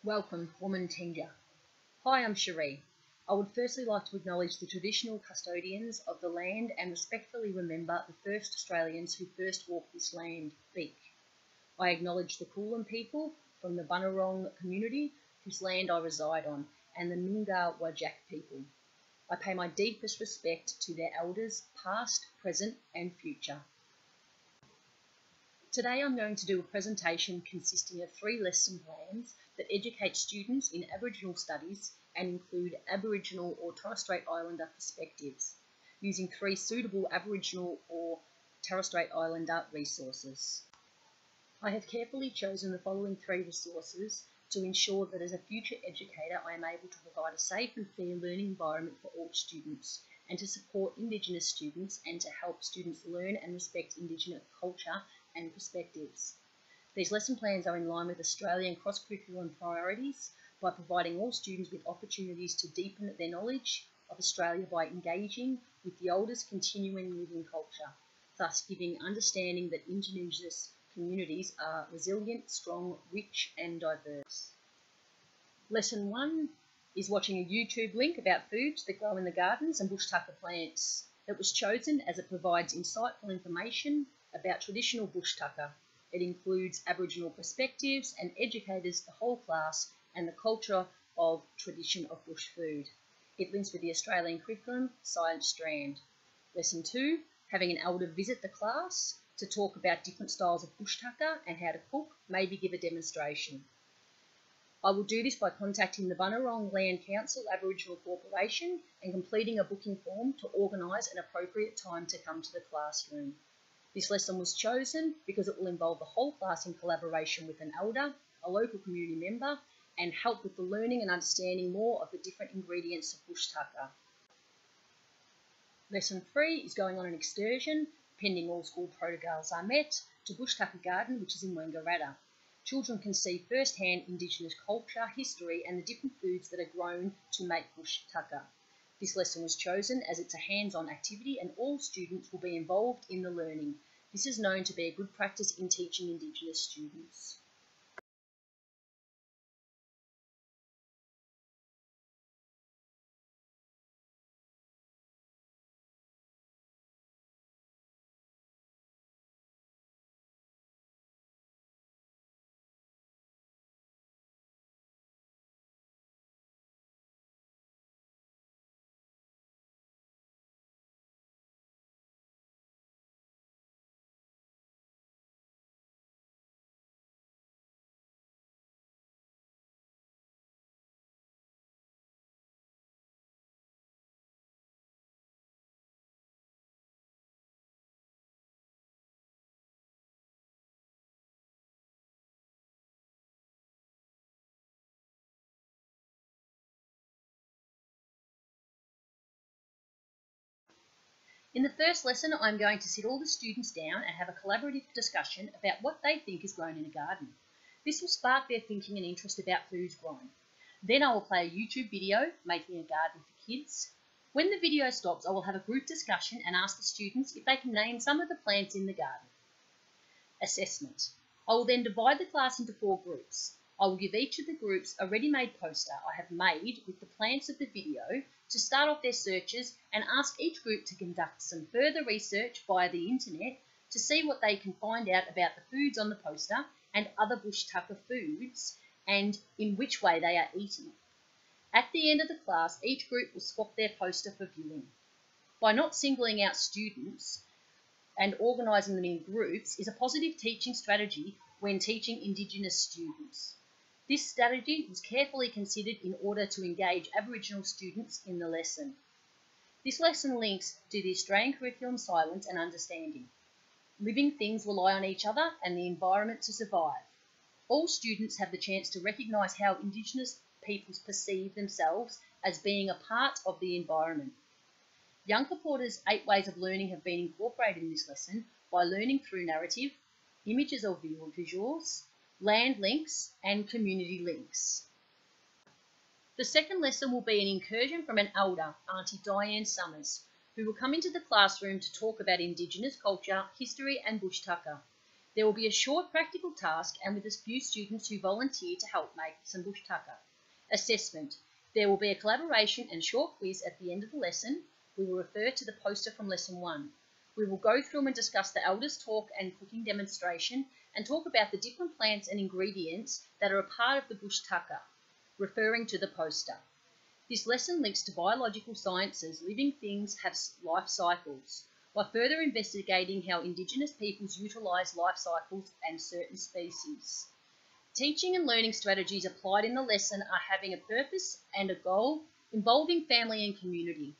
Welcome, Woman Tinja. Hi, I'm Cherie. I would firstly like to acknowledge the traditional custodians of the land and respectfully remember the first Australians who first walked this land, Beek. I acknowledge the Kulin people from the Bunurong community whose land I reside on, and the Noongar Whadjuk people. I pay my deepest respect to their elders, past, present and future. Today I'm going to do a presentation consisting of 3 lesson plans that educate students in Aboriginal studies and include Aboriginal or Torres Strait Islander perspectives, using 3 suitable Aboriginal or Torres Strait Islander resources. I have carefully chosen the following 3 resources to ensure that as a future educator I am able to provide a safe and fair learning environment for all students, and to support Indigenous students and to help students learn and respect Indigenous culture and perspectives. These lesson plans are in line with Australian cross-curriculum priorities by providing all students with opportunities to deepen their knowledge of Australia by engaging with the oldest continuing living culture, thus giving understanding that Indigenous communities are resilient, strong, rich and diverse. Lesson 1 is watching a YouTube link about foods that grow in the gardens and bush tucker plants. It was chosen as it provides insightful information about traditional bush tucker. It includes Aboriginal perspectives and educates the whole class and the culture of tradition of bush food. It links with the Australian curriculum science strand. Lesson 2, having an elder visit the class to talk about different styles of bush tucker and how to cook, maybe give a demonstration. I will do this by contacting the Bunurong Land Council Aboriginal Corporation and completing a booking form to organise an appropriate time to come to the classroom. This lesson was chosen because it will involve the whole class in collaboration with an elder, a local community member, and help with the learning and understanding more of the different ingredients of bush tucker. Lesson 3 is going on an excursion, pending all school protocols are met, to Bush Tucker Garden, which is in Wangaratta. Children can see firsthand Indigenous culture, history and the different foods that are grown to make bush tucker. This lesson was chosen as it's a hands-on activity and all students will be involved in the learning. This is known to be a good practice in teaching Indigenous students. In the first lesson, I'm going to sit all the students down and have a collaborative discussion about what they think is grown in a garden. This will spark their thinking and interest about foods grown. Then I will play a YouTube video, Making a Garden for Kids. When the video stops, I will have a group discussion and ask the students if they can name some of the plants in the garden. Assessment. I will then divide the class into 4 groups. I will give each of the groups a ready-made poster I have made with the plants of the video to start off their searches and ask each group to conduct some further research via the internet to see what they can find out about the foods on the poster and other bush tucker foods and in which way they are eaten. At the end of the class, each group will swap their poster for viewing. By not singling out students and organising them in groups is a positive teaching strategy when teaching Indigenous students. This strategy was carefully considered in order to engage Aboriginal students in the lesson. This lesson links to the Australian curriculum Silence and Understanding. Living things rely on each other and the environment to survive. All students have the chance to recognise how Indigenous peoples perceive themselves as being a part of the environment. Youngka Porter's 8 ways of learning have been incorporated in this lesson by learning through narrative, images or visuals, land links and community links. The second lesson will be an incursion from an elder, Auntie Diane Summers, who will come into the classroom to talk about Indigenous culture, history and bush tucker. There will be a short practical task and with a few students who volunteer to help make some bush tucker. Assessment. There will be a collaboration and short quiz at the end of the lesson. We will refer to the poster from Lesson 1. We will go through and discuss the Elders Talk and cooking demonstration and talk about the different plants and ingredients that are a part of the bush tucker, referring to the poster. This lesson links to biological sciences. Living things have life cycles, by further investigating how Indigenous peoples utilise life cycles and certain species. Teaching and learning strategies applied in the lesson are having a purpose and a goal, involving family and community.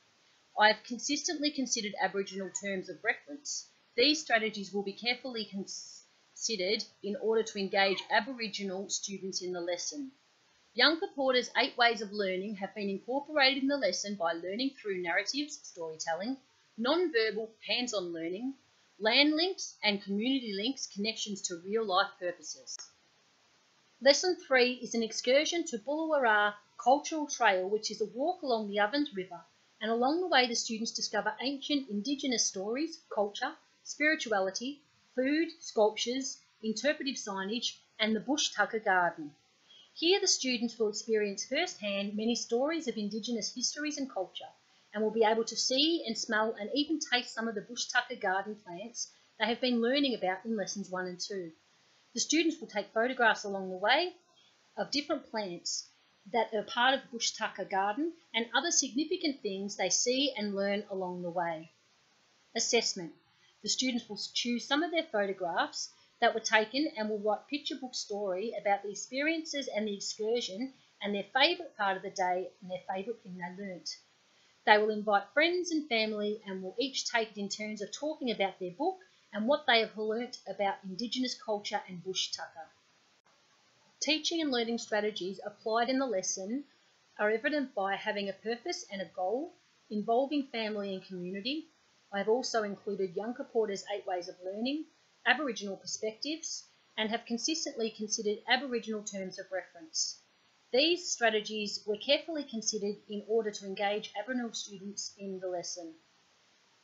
I have consistently considered Aboriginal terms of reference. These strategies will be carefully considered in order to engage Aboriginal students in the lesson. Yunka Porter's 8 ways of learning have been incorporated in the lesson by learning through narratives, storytelling, non-verbal, hands-on learning, land links and community links, connections to real-life purposes. Lesson 3 is an excursion to Bullawarra Cultural Trail, which is a walk along the Ovens River, and along the way the students discover ancient Indigenous stories, culture, spirituality, food, sculptures, interpretive signage, and the Bush Tucker Garden. Here the students will experience firsthand many stories of Indigenous histories and culture, and will be able to see and smell and even taste some of the Bush Tucker Garden plants they have been learning about in Lessons 1 and 2. The students will take photographs along the way of different plants that are part of Bush Tucker Garden and other significant things they see and learn along the way. Assessment. The students will choose some of their photographs that were taken and will write picture book story about the experiences and the excursion and their favourite part of the day and their favourite thing they learnt. They will invite friends and family and will each take it in turns of talking about their book and what they have learnt about Indigenous culture and bush tucker. Teaching and learning strategies applied in the lesson are evident by having a purpose and a goal, involving family and community. I have also included Yunka Porter's 8 ways of learning, Aboriginal perspectives, and have consistently considered Aboriginal terms of reference. These strategies were carefully considered in order to engage Aboriginal students in the lesson.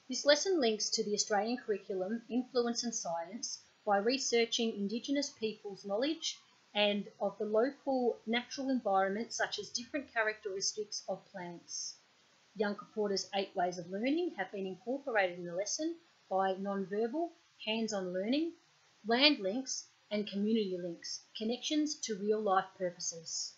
This lesson links to the Australian curriculum, Influence and Science, by researching Indigenous peoples' knowledge and of the local natural environment, such as different characteristics of plants. Yunka Porter's 8 ways of learning have been incorporated in the lesson by non-verbal, hands-on learning, land links and community links, connections to real-life purposes.